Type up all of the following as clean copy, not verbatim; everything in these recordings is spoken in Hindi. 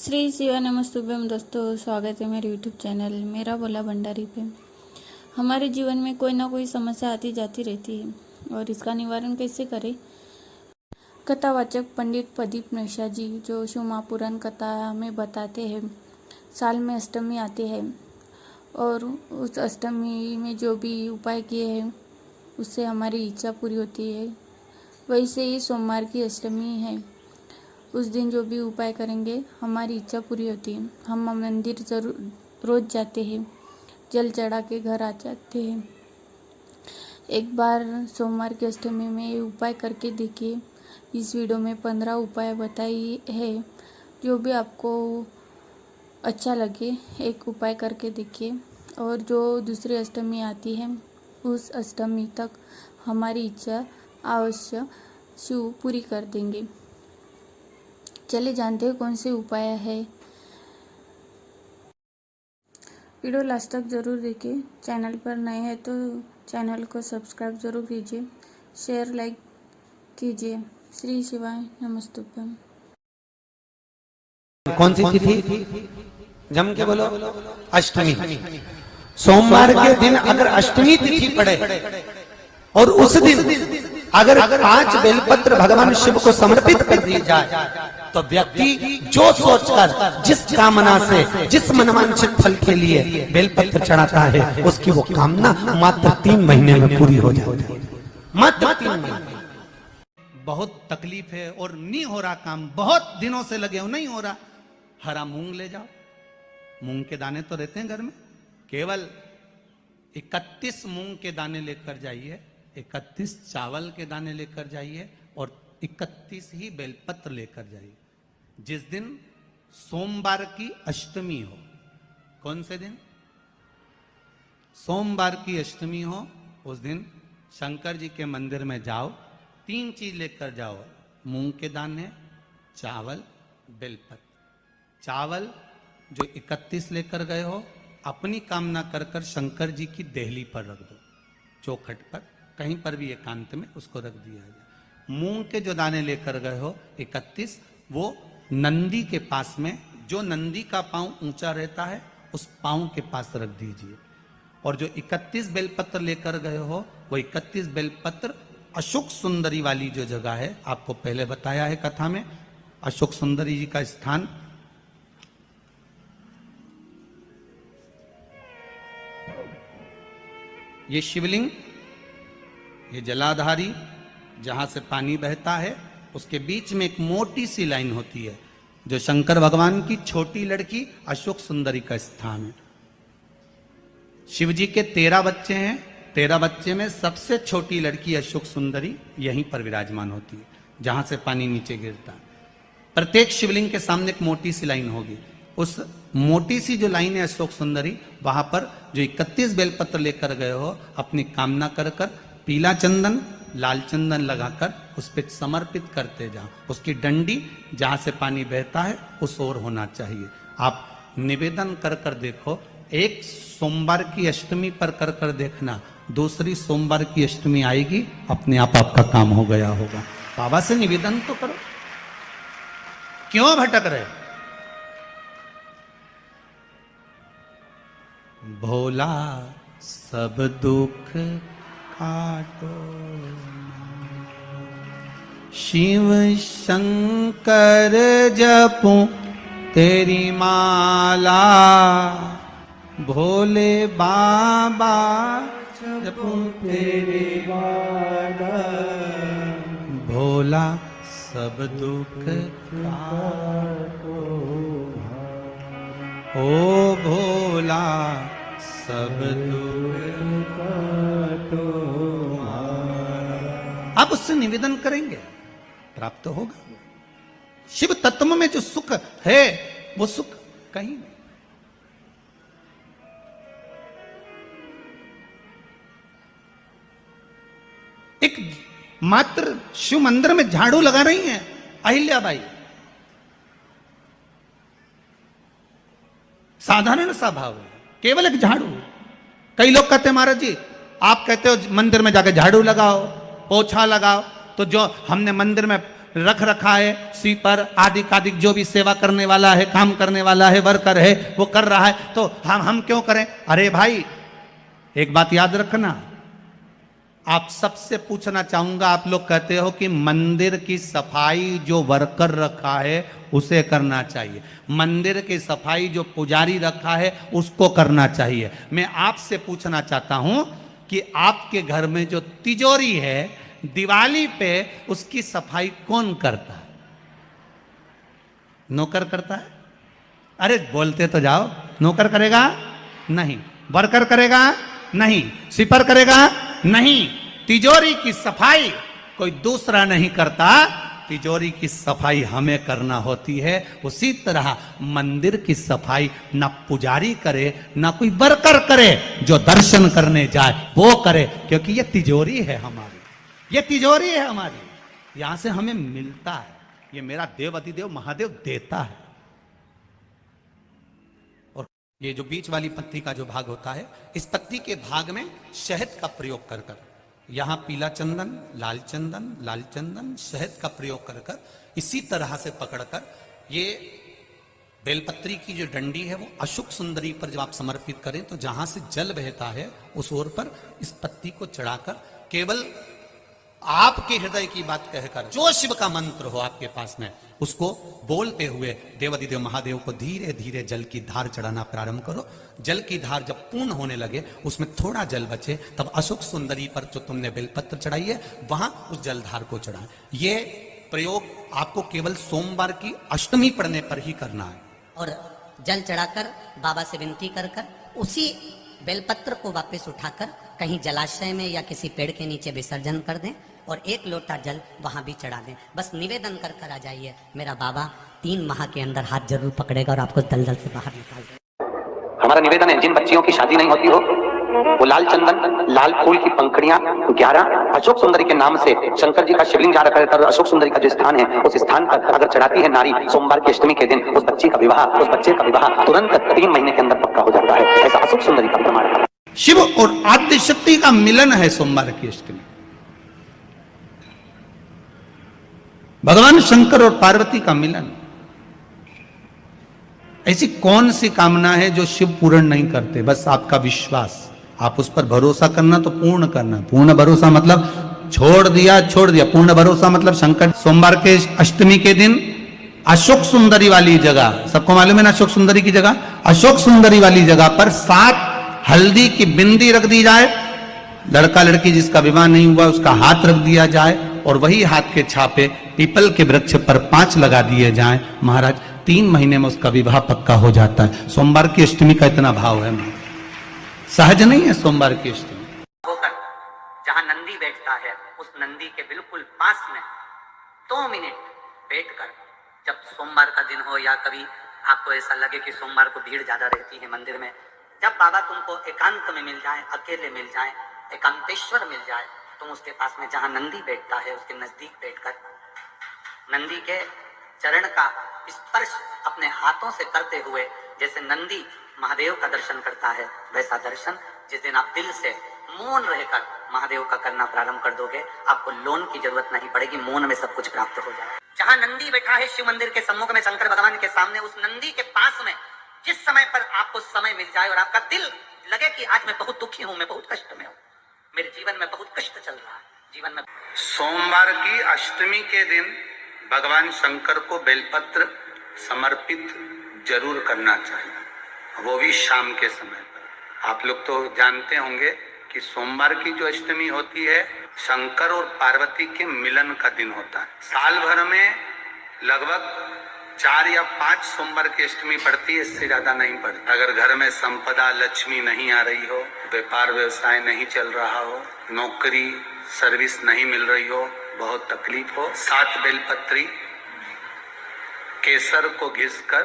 श्री शिवा नमस्तुभ्यम दोस्तों, स्वागत है मेरे यूट्यूब चैनल मेरा बोला भंडारी पे। हमारे जीवन में कोई ना कोई समस्या आती जाती रहती है और इसका निवारण कैसे करें। कथावाचक पंडित प्रदीप नशा जी जो शिव महापुराण कथा में बताते हैं, साल में अष्टमी आती है और उस अष्टमी में जो भी उपाय किए हैं उससे हमारी इच्छा पूरी होती है। वैसे ही सोमवार की अष्टमी है, उस दिन जो भी उपाय करेंगे हमारी इच्छा पूरी होती है। हम मंदिर जरूर रोज जाते हैं, जल चढ़ा के घर आ जाते हैं। एक बार सोमवार की अष्टमी में ये उपाय करके देखिए। इस वीडियो में 15 उपाय बताई है, जो भी आपको अच्छा लगे एक उपाय करके देखिए। और जो दूसरी अष्टमी आती है उस अष्टमी तक हमारी इच्छा अवश्य शिव पूरी कर देंगे। चलिए जानते हैं कौन से उपाय है। वीडियो लास्ट तक जरूर देखिए। चैनल पर नए हैं तो चैनल को सब्सक्राइब जरूर कीजिए, शेयर लाइक कीजिए। श्री शिवाय नमस्तुभ्यम। कौन सी तिथि? जम के बोलो। अष्टमी। सोमवार के दिन अगर अष्टमी तिथि पड़े और उस दिन अगर 5 बेलपत्र भगवान शिव को समर्पित कर दी जाए तो व्यक्ति जो सोचकर जिस कामना से जिस मनवांछित फल के लिए बेलपत्र चढ़ाता है उसकी वो कामना मात्र 3 महीने में पूरी हो जाती है। मात्र 3 महीने। बहुत तकलीफ है और नहीं हो रहा काम, बहुत दिनों से लगे हो नहीं हो रहा। हरा मूंग ले जाओ, मूंग के दाने तो रहते हैं घर में, केवल 31 मूंग के दाने लेकर जाइए, 31 चावल के दाने लेकर जाइए और 31 ही बेलपत्र लेकर जाइए। जिस दिन सोमवार की अष्टमी हो, कौन से दिन? सोमवार की अष्टमी हो, उस दिन शंकर जी के मंदिर में जाओ, 3 चीज लेकर जाओ, मूंग के दाने, चावल, बेलपत्र। चावल जो 31 लेकर गए हो अपनी कामना कर कर शंकर जी की देहली पर रख दो, चौखट पर, कहीं पर भी एकांत में उसको रख दिया जाए। मूंग के जो दाने लेकर गए हो 31, वो नंदी के पास में, जो नंदी का पांव ऊंचा रहता है उस पांव के पास रख दीजिए। और जो 31 बेलपत्र लेकर गए हो वो 31 बेलपत्र अशोक सुंदरी वाली जो जगह है, आपको पहले बताया है कथा में, अशोक सुंदरी जी का स्थान ये शिवलिंग, ये जलाधारी जहां से पानी बहता है उसके बीच में एक मोटी सी लाइन होती है जो शंकर भगवान की छोटी लड़की अशोक सुंदरी का स्थान है। शिव जी के 13 बच्चे हैं, 13 बच्चे में सबसे छोटी लड़की अशोक सुंदरी यहीं पर विराजमान होती है जहां से पानी नीचे गिरता है। प्रत्येक शिवलिंग के सामने एक मोटी सी लाइन होगी, उस मोटी सी जो लाइन है अशोक सुंदरी, वहां पर जो 31 बेलपत्र लेकर गए हो अपनी कामना कर कर पीला चंदन लाल चंदन लगाकर उस पर समर्पित करते जाओ। उसकी डंडी जहां से पानी बहता है उस ओर होना चाहिए। आप निवेदन कर कर देखो, एक सोमवार की अष्टमी पर कर कर देखना, दूसरी सोमवार की अष्टमी आएगी अपने आप आपका काम हो गया होगा। बाबा से निवेदन तो करो, क्यों भटक रहे? भोला सब दुख काटो, शिव शंकर जपो तेरी माला, भोले बाबा जपो तेरी माला, भोला सब दुख काटो, ओ भोला सब दुख काटो। आप उससे निवेदन करेंगे, प्राप्त होगा। शिव तत्व में जो सुख है वो सुख कहीं नहीं। एक मात्र शिव मंदिर में झाड़ू लगा रही हैं अहिल्याबाई, साधारण सा भाव है, केवल एक झाड़ू। कई लोग कहते हैं महाराज जी आप कहते हो मंदिर में जाकर झाड़ू लगाओ, पोछा लगाओ, तो जो हमने मंदिर में रख रखा है, स्वीपर आदि कादिक जो भी सेवा करने वाला है, काम करने वाला है, वर्कर है, वो कर रहा है, तो हम क्यों करें? अरे भाई एक बात याद रखना, आप सबसे पूछना चाहूंगा, आप लोग कहते हो कि मंदिर की सफाई जो वर्कर रखा है उसे करना चाहिए, मंदिर की सफाई जो पुजारी रखा है उसको करना चाहिए। मैं आपसे पूछना चाहता हूं कि आपके घर में जो तिजोरी है, दिवाली पे उसकी सफाई कौन करता है? नौकर करता है? अरे बोलते तो जाओ। नौकर करेगा? नहीं। वर्कर करेगा? नहीं। स्वीपर करेगा? नहीं। तिजोरी की सफाई कोई दूसरा नहीं करता, तिजोरी की सफाई हमें करना होती है। उसी तरह मंदिर की सफाई ना पुजारी करे ना कोई वर्कर करे, जो दर्शन करने जाए वो करे, क्योंकि ये तिजोरी है हमारी, ये तिजोरी है हमारी, यहां से हमें मिलता है, ये मेरा देव अधिदेव महादेव देता है। और ये जो बीच वाली पत्ती का जो भाग होता है, इस पत्ती के भाग में शहद का प्रयोग कर कर, यहां पीला चंदन, लाल चंदन, शहद का प्रयोग कर कर, इसी तरह से पकड़कर ये बेलपत्री की जो डंडी है वो अशोक सुंदरी पर जब आप समर्पित करें तो जहां से जल बहता है उस ओर पर इस पत्ती को चढ़ाकर केवल आपके हृदय की बात कहकर जो शिव का मंत्र हो आपके पास में उसको बोलते हुए देवाधिदेव महादेव को धीरे धीरे जल की धार चढ़ाना प्रारंभ करो। जल की धार जब पूर्ण होने लगे, उसमें थोड़ा जल बचे, तब अशोक सुंदरी पर जो तुमने बेलपत्र चढ़ाई है वहां उस जलधार को चढ़ाए। ये प्रयोग आपको केवल सोमवार की अष्टमी पढ़ने पर ही करना है। और जल चढ़ाकर बाबा से विनती कर उसी बेलपत्र को वापस उठाकर कहीं जलाशय में या किसी पेड़ के नीचे विसर्जन कर दें और 1 लोटा जल वहां भी चढ़ा दें। बस निवेदन कर कर आ जाइए, मेरा बाबा 3 माह के अंदर हाथ जरूर पकड़ेगा और आपको दलदल से बाहर निकाल देगा। हमारा निवेदन है, जिन बच्चियों की शादी नहीं होती हो वो लाल चंदन, लाल फूल की पंखड़ियां 11 अशोक सुंदरी के नाम से शंकर जी का शिवलिंग जहाँ रखा रहता है, अशोक सुंदरी का जो स्थान है उस स्थान पर अगर चढ़ाती है नारी सोमवार की अष्टमी के दिन, उस बच्ची का विवाह, उस बच्चे का विवाह तुरंत 3 महीने के अंदर पक्का हो जाता है। ऐसा अशोक सुंदरी का प्रमाण है। शिव और आद्य शक्ति का मिलन है सोमवार की अष्टमी। भगवान शंकर और पार्वती का मिलन। ऐसी कौन सी कामना है जो शिव पूर्ण नहीं करते? बस आपका विश्वास, आप उस पर भरोसा करना तो पूर्ण करना। पूर्ण भरोसा मतलब छोड़ दिया, पूर्ण भरोसा मतलब शंकर सोमवार के अष्टमी के दिन अशोक सुंदरी वाली जगह, सबको मालूम है ना अशोक सुंदरी की जगह, अशोक सुंदरी वाली जगह पर 7 हल्दी की बिंदी रख दी जाए, लड़का लड़की जिसका विवाह नहीं हुआ उसका हाथ रख दिया जाए और वही हाथ के छापे पीपल के वृक्ष पर 5 लगा दिए जाएं। महाराज 3 महीने में उसका विवाह पक्का हो जाता है। सोमवार की अष्टमी का इतना भाव है, सहज नहीं है सोमवार की अष्टमी। होकर जहां नंदी बैठता है उस नंदी के बिल्कुल पास में 2 मिनट बैठकर, जब सोमवार का दिन हो या कभी आपको ऐसा लगे कि सोमवार को भीड़ ज्यादा रहती है मंदिर में, जब बाबा तुमको एकांत में मिल जाए, अकेले मिल जाए, एकांतेश्वर मिल जाए, तुम उसके पास में जहां नंदी बैठता है उसके नजदीक बैठकर नंदी के चरण का स्पर्श अपने हाथों से करते हुए, जैसे नंदी महादेव का दर्शन करता है वैसा दर्शन जिस दिन आप दिल से मौन रहकर महादेव का करना प्रारंभ कर दोगे, आपको लोन की जरूरत नहीं पड़ेगी, मौन में सब कुछ प्राप्त हो जाए। जहां नंदी बैठा है शिव मंदिर के सम्मुख में शंकर भगवान के सामने, उस नंदी के पास में जिस समय पर आपको समय मिल जाए और आपका दिल लगे कि आज मैं बहुत दुखी हूं, मैं बहुत कष्ट में हूं, मेरे जीवन में बहुत कष्ट चल रहा है, जीवन में सोमवार की अष्टमी के दिन भगवान शंकर को बेलपत्र समर्पित जरूर करना चाहिए, वो भी शाम के समय पर। आप लोग तो जानते होंगे कि सोमवार की जो अष्टमी होती है शंकर और पार्वती के मिलन का दिन होता है। साल भर में लगभग 4 या 5 सोमवार की अष्टमी पड़ती है, इससे ज्यादा नहीं पड़ती। अगर घर में संपदा लक्ष्मी नहीं आ रही हो, व्यापार व्यवसाय नहीं चल रहा हो, नौकरी सर्विस नहीं मिल रही हो, बहुत तकलीफ हो, 7 बेलपत्री केसर को घिसकर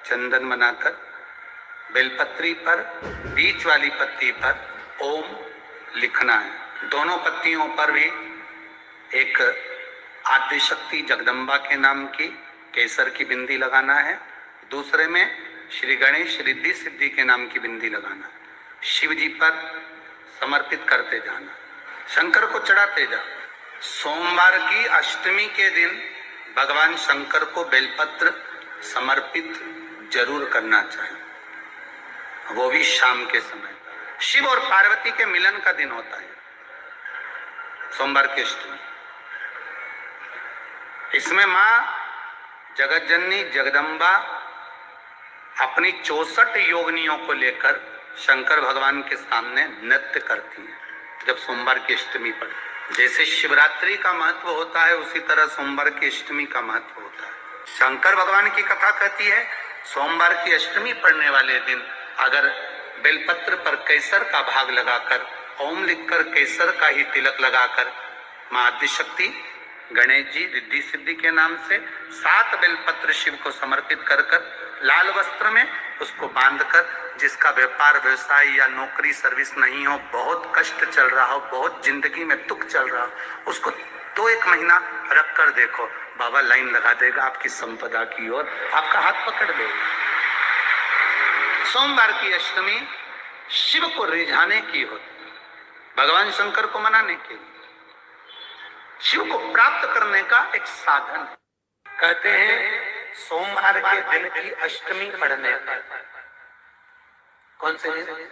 चंदन बनाकर बेलपत्री पर बीच वाली पत्ती पर ओम लिखना है। दोनों पत्तियों पर भी एक आद्यशक्ति जगदम्बा के नाम की केसर की बिंदी लगाना है, दूसरे में श्री गणेश रिद्धि सिद्धि के नाम की बिंदी लगाना है। शिव जी पर समर्पित करते जाना, शंकर को चढ़ाते जाओ। सोमवार की अष्टमी के दिन भगवान शंकर को बेलपत्र समर्पित जरूर करना चाहिए, वो भी शाम के समय। शिव और पार्वती के मिलन का दिन होता है सोमवार की अष्टमी। इसमें मां जगत जननी जगदम्बा अपनी 64 योगिनियों को लेकर शंकर भगवान के सामने नृत्य करती हैं जब सोमवार की अष्टमी पड़े। जैसे शिवरात्रि का महत्व होता है उसी तरह सोमवार की अष्टमी का महत्व होता है। शंकर भगवान की कथा कहती है सोमवार की अष्टमी पड़ने वाले दिन अगर बेलपत्र पर केसर का भाग लगाकर, ओम लिखकर केसर का ही तिलक लगाकर मां आदिशक्ति गणेश जी रिद्धि सिद्धि के नाम से 7 बेलपत्र शिव को समर्पित कर लाल वस्त्र में उसको बांधकर, जिसका व्यापार व्यवसाय या नौकरी सर्विस नहीं हो, बहुत कष्ट चल रहा हो, बहुत जिंदगी में दुख चल रहा हो, उसको 2-1 महीना रख कर देखो, बाबा लाइन लगा देगा आपकी संपदा की ओर, आपका हाथ पकड़ देगा। सोमवार की अष्टमी शिव को रिझाने की होती है, भगवान शंकर को मनाने के लिए, शिव को प्राप्त करने का एक साधन है। कहते हैं सोमवार के दिन की अष्टमी पढ़ने पर, कौन से दिन?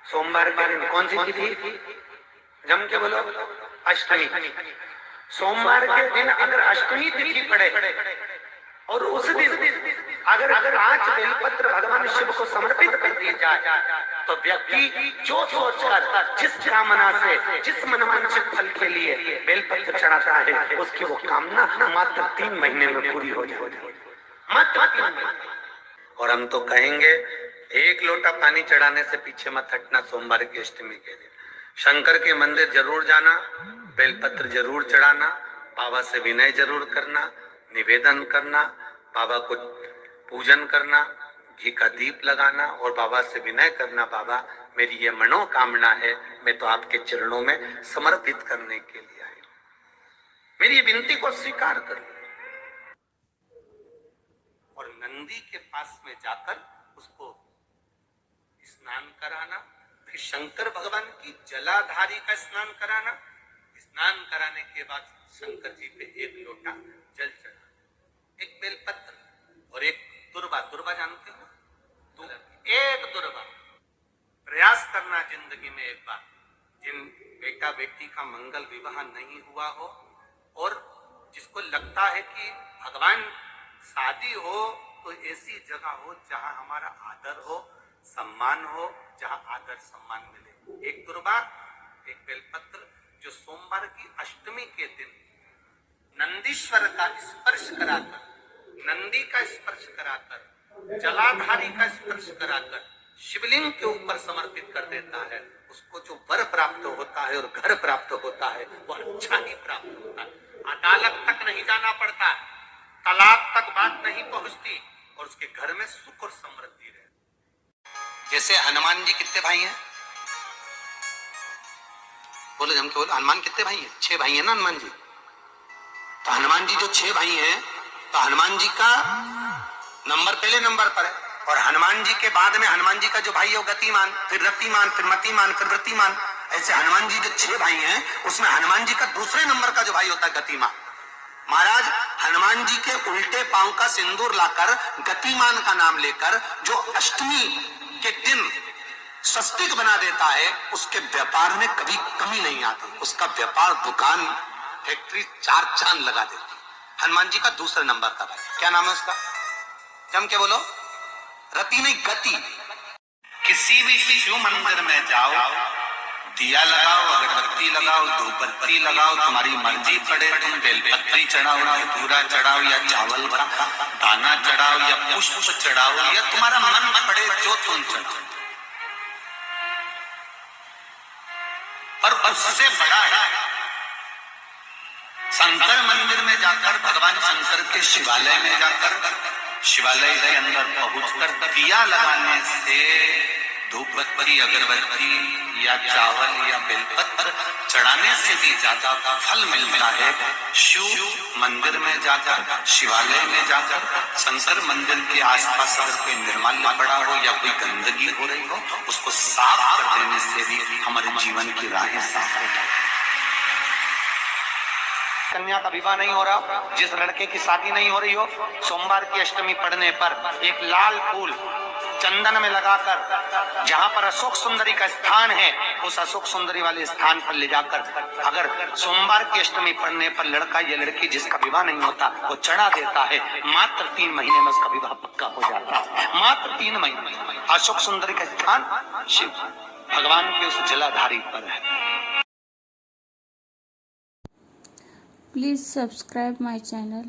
सोमवार के दिन कौन सी तिथि? जम के बोलो, अष्टमी। सोमवार के दिन अगर अष्टमी तिथि पड़े और उस दिन अगर 5 बेलपत्र भगवान शिव को समर्पित कर दिए जाए तो व्यक्ति जो सोचकर, जिस कामना से, जिस मनवांछित फल के लिए बेलपत्र चढ़ाता है उसकी वो कामना मात्र 3 महीने में पूरी हो जाएगी, मात्र 3 महीने। और हम तो कहेंगे 1 लोटा पानी चढ़ाने से पीछे मत हटना सोमवार की अष्टमी के दिन। शंकर के मंदिर जरूर जाना, बेलपत्र जरूर चढ़ाना, बाबा से विनय जरूर करना, निवेदन करना, बाबा को पूजन करना, घी का दीप लगाना और बाबा से विनय करना, बाबा मेरी ये मनोकामना है, मैं तो आपके चरणों में समर्पित करने के लिए आई, मेरी ये विनती को स्वीकार करो। और नंदी के पास में जाकर उसको स्नान कराना, फिर शंकर भगवान की जलाधारी का स्नान कराना, स्नान कराने के बाद शंकर जी पे 1 लोटा जल चढ़ाना, 1 बेलपत्र और 1 दुर्वा। दुर्वा जानते हो? तो 1 दुर्वा प्रयास करना जिंदगी में एक बार, जिन बेटा बेटी का मंगल विवाह नहीं हुआ हो और जिसको लगता है कि भगवान शादी हो तो ऐसी जगह हो जहां हमारा आदर हो, सम्मान हो, जहां आदर सम्मान मिले। 1 दुर्वा, 1 बेलपत्र, जो सोमवार की अष्टमी के दिन नंदीश्वर का स्पर्श कराकर, नंदी का स्पर्श कराकर, जलाधारी का स्पर्श कराकर शिवलिंग के ऊपर समर्पित कर देता है, उसको जो वर प्राप्त होता है और घर प्राप्त होता है वो अच्छा ही प्राप्त होता है। अदालत तक नहीं जाना पड़ता, तलाक तक बात नहीं पहुंचती और उसके घर में सुख और समृद्धि रहती। जैसे हनुमान जी कितने भाई हैं? बोलो जम के बोलो, हनुमान कितने भाई हैं? 6 भाई हैं ना हनुमान जी। तो हनुमान जी जो 6 भाई हैं तो हनुमान जी का नंबर पहले नंबर पर है और हनुमान जी के बाद में हनुमान जी का जो भाई है वो गतिमान, फिर रतिमान, फिर मतिमान, फिर वृत्तिमान। ऐसे हनुमान जी जो 6 भाई हैं उसमें हनुमान जी का दूसरे नंबर का जो भाई होता है गतिमान। महाराज हनुमान जी के उल्टे पांव का सिंदूर लाकर गतिमान का नाम लेकर जो अष्टमी के दिन स्वस्तिक बना देता है उसके व्यापार में कभी कमी नहीं आती, उसका व्यापार दुकान फैक्ट्री 4 चांद लगा देती। हनुमान जी का दूसरे नंबर का भाई, क्या नाम है उसका? जम के बोलो, रति नहीं गति। किसी भी शिव मंदिर में जाओ, दिया लगाओ, अगरबत्ती लगाओ, धूपबत्ती लगाओ, तुम्हारी मर्जी पड़े, तुम बेलपत्री चढ़ाओ, धतूरा चढ़ाओ या चावल का दाना चढ़ाओ या पुष्प चढ़ाओ या तुम्हारा मन पड़े जो तुम चढ़ाओ, पर उससे बड़ा है शंकर मंदिर में जाकर, भगवान शंकर के शिवालय में जाकर, शिवालय के अंदर पहुंचकर दिया लगाने से धूपबत्ती, अगरबत्ती या चावल या बेलपत्र चढ़ाने से भी ज्यादा फल मिलता है। शिव मंदिर में जाकर, शिवालय में जाकर, शंकर मंदिर के आसपास अगर कोई निर्माल्य पड़ा हो या कोई गंदगी हो रही हो उसको साफ कर देने से भी हमारे जीवन की राहें साफ हो जाती। कन्या का विवाह नहीं हो रहा, जिस लड़के की शादी नहीं हो रही हो, सोमवार की अष्टमी पड़ने पर एक लाल फूल चंदन में लगाकर जहां पर अशोक सुंदरी का स्थान है, उस अशोक सुंदरी वाले स्थान पर ले जाकर अगर सोमवार की अष्टमी पड़ने पर लड़का या लड़की जिसका विवाह नहीं होता वो चढ़ा देता है, मात्र 3 महीने में उसका विवाह पक्का हो जाता है। मात्र 3 महीने। अशोक सुंदरी का स्थान शिव भगवान के उस जलाधारी पर है। Please subscribe my channel.